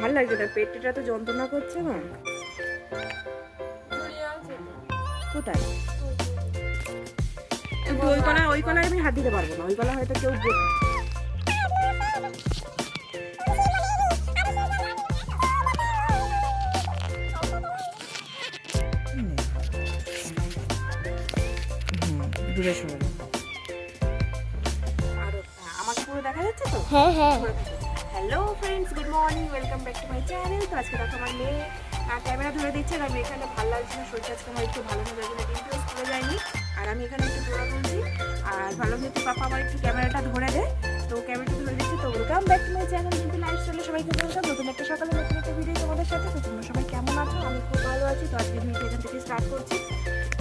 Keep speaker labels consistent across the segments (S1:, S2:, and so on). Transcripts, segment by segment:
S1: ভালো লাগছে না, পেটটা তো যন্ত্রণা করছে না। কোথায়? ওই কলায় আমি হাত দিতে পারবো না, ওই কলা হয়তো কেউ দূরে সরে। আর আমাকে পুরো দেখা যাচ্ছে তো?
S2: হ্যাঁ হ্যাঁ।
S1: Hello friends, good morning, welcome back to my channel. তো আজকে দেখো আমার মেয়ে ক্যামেরা ধরে দিচ্ছে, আর আমি এখানে ভালো লাগছে না, শরীরটা আজকে আমার একটু ভালো না, যার জন্য কিন্তু স্কুলে যায়নি। আর আমি এখানে একটু দৌড়া বলছি, আর ভালো যেহেতু পাপা আমার একটু ক্যামেরাটা ধরে দেয়, তো ক্যামেরাটা ধরে দিচ্ছি। তো welcome back to my channel, কিন্তু লাইফস্টাইলে সবাইকে বলতাম নতুন একটা সকালে নতুন একটা ভিডিও তোমাদের সাথে। তো তোমরা সবাই কেমন আছো? আমি খুব ভালো আছি। তো আজকে ভিডিও এখান থেকে স্টার্ট করছি।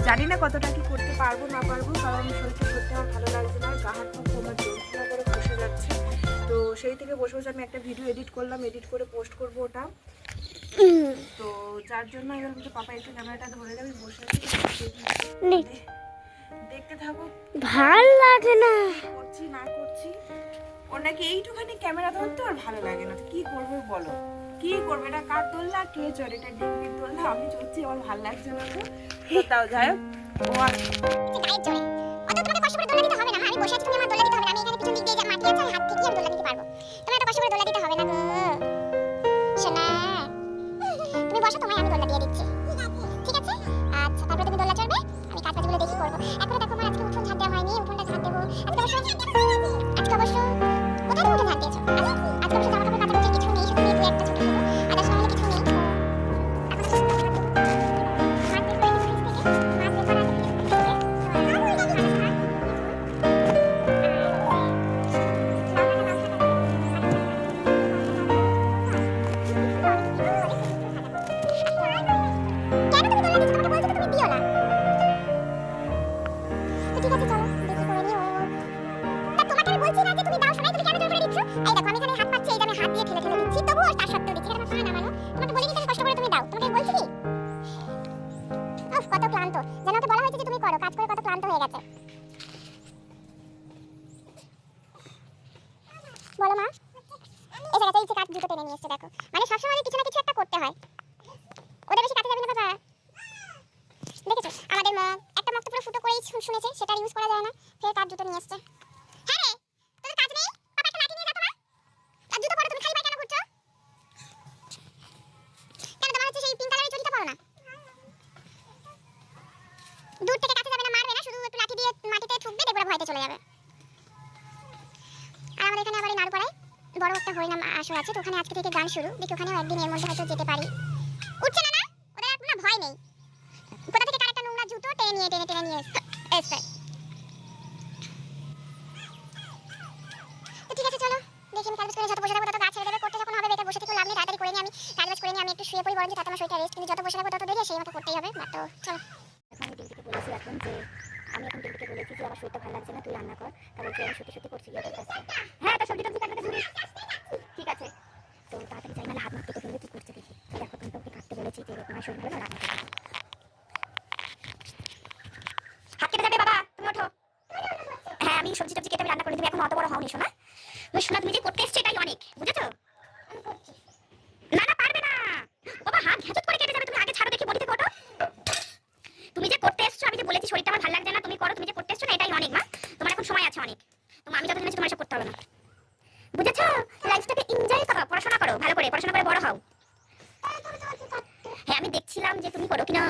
S1: জানি না কতটা কি করতে পারবো না পারবো, কারণ শরীরটা সত্যি আমার ভালো লাগছে না, গা হাত পা কোমর যন্ত্রণা করে বসে যাচ্ছে। তো সেই থেকে বসে বসে আমি একটা ভিডিও এডিট করলাম, এডিট করে পোস্ট করবো ওটা। তো যার জন্য আমি বললাম যে পাপা একটু ক্যামেরাটা ধরে যাবে, বসে আছি, দেখতে থাকো।
S2: ভাল লাগে না
S1: করছি না করছি, ওর নাকি এইটুখানি ক্যামেরা ধরতে আর ভালো লাগে না। তো কি করবো বলো, কি করবে? এটা কার দোলনা, কে চড়ে? এটা ডিগ্রির দোলনা, আমি চড়ছি, আমার ভালো লাগছে না। তো তাও যাই হোক, ও আর
S2: গায়ের জোরে অত তোমাকে কষ্ট করে দোলা দিতে হবে না। আমি বসে আছি, তুমি আমার দোলা দিতে হবে না। আমি এখানে পিছন দিক দিয়ে মাটি আছে, আমি হাত থেকে আমি দোলা দিতে পারবো। তুমি এত কষ্ট করে দোলা দিতে হবে না গো সোনা। তুমি বসো, তোমায় আমি দোলা দিয়ে দিচ্ছি, ঠিক আছে? আচ্ছা, তারপরে তুমি দোলা চড়বে, আমি কাজ কাজগুলো দেখি করবো। এখন দেখো আমার আজকে উঠোন ঝাড় দেওয়া হয়নি, উঠোনটা ঝাড় দেবো আজকে অবশ্য। কোথায় তুমি উঠোন ঝাড় দিয়েছো? আজকে অবশ্য জামা কাপড় কাচার কিছু নেই, শুধু দু একটা ছোট ছোট আদার্স নাহলে কিছু নেই। বলো মা, এই জায়গাটা এই যে কাঠ দুটো টেনে নিয়ে এসছে, দেখো মানে সবসময় কিছু না কিছু একটা করতে হয়। ওদের বেশি কাছে যাবে না বাবা। দেখেছো আমাদের মগ, একটা মগ তো পুরো ফুটো করেই শুনেছে, সেটা ইউজ করা যায় না, ফের কাঠ দুটো নিয়ে এসছে। হ্যাঁ রে, তোদের কাজ নেই? পাপা একটা লাঠি নিয়ে যা তো মা। আর জুতো পরো, তুমি খালি পায়ে কেন ঘুরছো? কেন তোমার হচ্ছে সেই পিঙ্ক কালারের চটিটা পরো না? দূর থেকে কাছে যাবে না, মারবে না, শুধু একটু লাঠি দিয়ে মাটিতে ঠুকবে, দেখবে ভয়তে চলে যাবে। আর আমাদের এখানে আবার এই নাড়ুপাড়ায় বড় একটা হরিনাম আসর আছে, তো ওখানে আজকে থেকে গান শুরু। দেখি ওখানেও একদিন এর মধ্যে হয়তো যেতে পারি। উঠছে না না, ওদের আর কোনো ভয় নেই। কোথা থেকে কার একটা নোংরা জুতো টেনে নিয়ে এসছে। তো ঠিক আছে, চলো দেখি আমি কাজ করে যত বসে থাকবো তত গাছ ছেড়ে দেবে, করতে যখন হবে বেকার বসে থেকে লাভ নেই। তাড়াতাড়ি করে নিয়ে আমি কাজ করে নিয়ে আমি একটু শুয়ে পড়ি, বরঞ্চ তাতে আমার শরীরটা রেস্ট। কিন্তু যত বসে থাকবো তত দেখে সেই মতো করতেই হবে। তো চলো, এখন আমি দিদিকে বলেছি এখন যে দিদিকে বলেছি যে আমার শরীরটা ভালো লাগছে না, তুই রান্না কর। তাহলে যে আমি সত্যি সত্যি করছি ওদের কাছে। হ্যাঁ, তো সবজি টবজি কাটতে ধরে ঠিক আছে। তো তাড়াতাড়ি যাই, নাহলে হাত মুখ কেটে ফেলবে, কি করছে দেখি। দেখো তুমি তো ওকে কাটতে বলেছি যে তোমার শরীর ভালো না, রান্না করবে। হাত কেটে যাবে বাবা, তুমি ওঠো। হ্যাঁ, আমি সবজি টবজি কেটে আমি রান্না করে দিবি, এখন অত বড় হওনি শোনা। শোনা তুমি যে করতে এসছো এটাই অনেক, বুঝেছো? না না, পারবে না বাবা, হাত ঘেঁচত করে কেটে যাবে। তুমি আগে ছাড়ো দেখি, বলি থেকে ওঠো। তুমি যে করতে এসছো, আমি যে বলেছি শরীরটা আমার ভালো লাগছে না, তুমি করো। তুমি যে করতে এসছো না, এটাই অনেক মা, তোমার এখন সময় আছে অনেক। তোমার আমি যতদিন আছি তোমার এসব করতে হবে না, বুঝেছো? লাইফটাকে এনজয় করো, পড়াশোনা করো, ভালো করে পড়াশোনা করে বড় হও। হ্যাঁ, আমি দেখছিলাম যে তুমি করো কিনা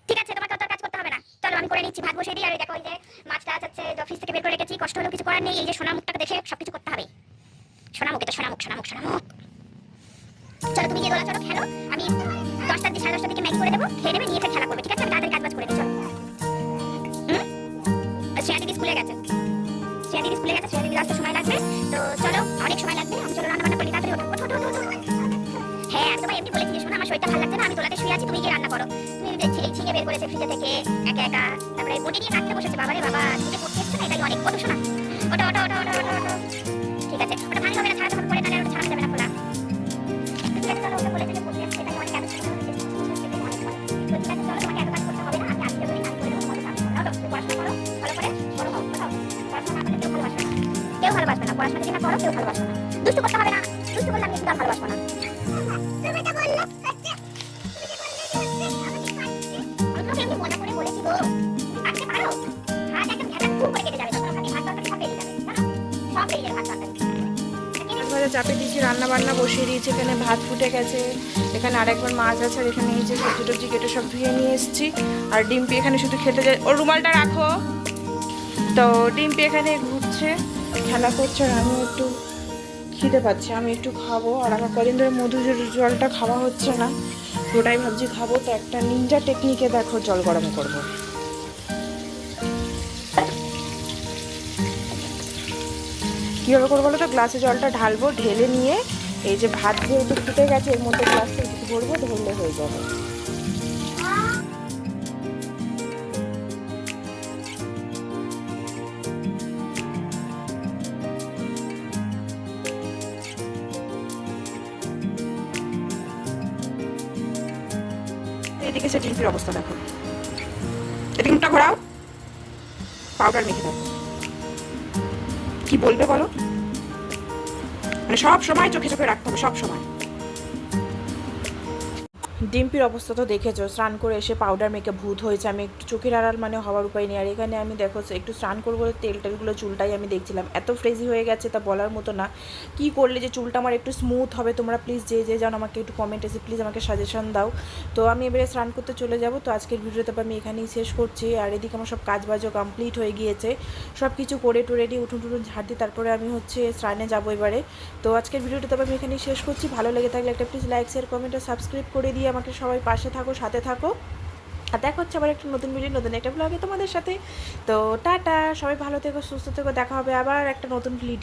S2: ঠিক আছে, তোমাকে অত কাজ করতে হবে না। চলো আমি করে নিচ্ছি, ভাত বসিয়ে দিই। আর দেখো ওই যে মাছটা আছে অফিস থেকে বের করে রেখেছি, কষ্ট হলেও কিছু করার নেই। এই যে সোনা মুখটাকে দেখে সবকিছু করতে হবে। সোনা মুখ, এটা সোনা মুখ। চলো তুমি গিয়ে দোলা চলো, খেলো। আমি 10টার দিকে 10:30টার দিকে ম্যাগি করে দেবো, খেয়ে নেবে, নিয়ে খেলা করবে, ঠিক আছে? আমি তাড়াতাড়ি কাজ বাজ করে দিই, চলো। শ্রেয়া দিদি স্কুলে গেছে, শ্রেয়া দিদি আসতে সময় লাগবে। তো চলো, অনেক সময় লাগবে। আমি চলো রান্না বান্না করি, তাড়াতাড়ি ওঠো। হ্যাঁ, আমি তোমায় এমনি বলেছি যে শোনো আমার শরীরটা ভালো লাগছে না, আমি তোলাতে শুয়ে আছি, তুমি গিয়ে রান্না করো। তুমি ছিঁড়ে বের করেছে ফ্রিজে থেকে একা একা, তারপরে বটি নিয়ে কাটতে বসেছে। বাবারে বাবা, তুমি যে করতে এসছো না, এটাই অনেক। ওঠো শোনা, ওঠো। ঠিক আছে, ওটা ভাঙি হবে না, ছাড়া যখন করে তাহলে ওটা ছাড়া যাবে না খোলা। ঠিক আছে, চলো, ওটা বলে দিলে করতে এসছে, এটাই অনেক। ঠিক আছে, চলো, তোমাকে এত কাজ করতে হবে না, আমি আজকে করে দেবো, তোমাকে কাজ করো। পড়াশোনা করো ভালো করে, বড় হও, পড়াশোনা না করলে কেউ ভালোবাসবে না। কেউ ভালোবাসবে না, পড়াশোনা যদি না করো কেউ ভালোবাসবে না, দুষ্টু করতে হবে না, দুষ্টু করলে আমি কিন্তু আর ভালোবাসবো না। তুমি এটা বললে আমি তোমাকে এমনি মজা করে বলেছি গো, তুমি কাটতে পারো, হাত একদম ভেজা খুব করে কেটে যাবে, তখন ওখানে ভাত তরকারি সব বেরিয়ে যাবে, জানো? সব বেরিয়ে যাবে ভাত তরকারি।
S1: ভাজা চাপে দিয়েছি, রান্না বান্না বসিয়ে দিয়েছি, এখানে ভাত ফুটে গেছে, এখানে আরেকবার মাছ আছে, আর এখানে এই যে সবজি টবজি কেটে সব ধুয়ে নিয়ে এসেছি। আর ডিম্পি এখানে শুধু খেতে যায়, ওর রুমালটা রাখো। তো ডিম্পি এখানে ঘুরছে, খেলা করছে, আর আমি একটু খিদে পাচ্ছি, আমি একটু খাবো। আর আমার কদিন ধরে মধু জলটা খাওয়া হচ্ছে না, ওটাই ভাবছি খাবো। তো একটা নিনজা টেকনিকে দেখো জল গরম করবো। কীভাবে করবো বলো তো, গ্লাসে জলটা ঢালবো, ঢেলে নিয়ে এই যে ভাত যেহেতু ফুটে গেছে এর মধ্যে গ্লাসটা একটু ভরবো, ধরলে হয়ে যাবে। এদিকে সে ডিম্পির অবস্থা দেখো, এদিকে মুখটা ঘোরাও, পাউডার মেখে দাও। কি বলবে বলো, মানে সব সময় চোখে চোখে রাখতে হবে, সব সময়। ডিম্পির অবস্থা তো দেখেছো, স্নান করে এসে পাউডার মেখে ভূত হয়েছে। আমি একটু চোখের আড়াল মানে হওয়ার উপায় নেই। আর এখানে আমি দেখো একটু স্নান করবো বলে তেল টেলগুলো চুলটাই আমি দেখছিলাম, এত ফ্রেজি হয়ে গেছে তা বলার মতো না। কি করলে যে চুলটা আমার একটু স্মুথ হবে, তোমরা প্লিজ যে জানো আমাকে একটু কমেন্ট এসে প্লিজ আমাকে সাজেশন দাও। তো আমি এবারে স্নান করতে চলে যাব। তো আজকের ভিডিওটা আমি এখানেই শেষ করছি। আর এদিকে আমার সব কাজ বাজও কমপ্লিট হয়ে গিয়েছে, সব কিছু করে টুরে দিয়ে উঠুন ঝাড় দিই, তারপরে আমি হচ্ছে স্নানে যাবো এবারে। তো আজকের ভিডিওটা তবে আমি এখানেই শেষ করছি। ভালো লেগে থাকলে একটা প্লিজ লাইক শেয়ার কমেন্ট আর সাবস্ক্রাইব করে দিয়ে আমাকে সবাই পাশে থাকো, সাথে থাকো। আর দেখা হচ্ছে আবার একটা নতুন ভিডিও, নতুন একটা ব্লগে তোমাদের সাথে। তো টাটা, সবাই ভালো থেকো, সুস্থ থেকো, দেখা হবে আবার একটা নতুন ভিডিও।